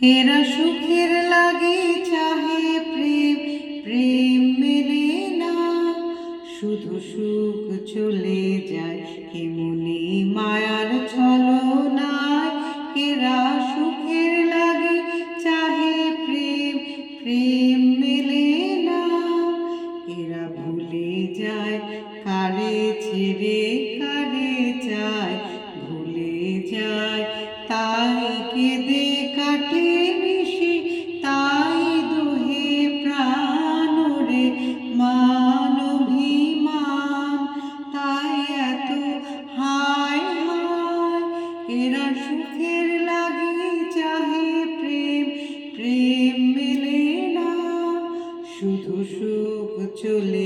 এরা সুখের লাগে চাহে প্রেম, প্রেম মেলে না, শুধু সুখ চলে যায় কেমনি মায়ার ছলনায়। এরা সুখের লাগে চাহে প্রেম, প্রেম মেলে না, এরা ভুলে যায় কারে ছেড়ে কারে চায়, ভুলে যায় তাই কেঁদে কাটে নিশি, তাই দোহে প্রাণ রে মান অভিমান, তাই এত হায় হায়। এরা সুখের লাগে চাহে প্রেম, প্রেম মেলে না, শুধু সুখ চলে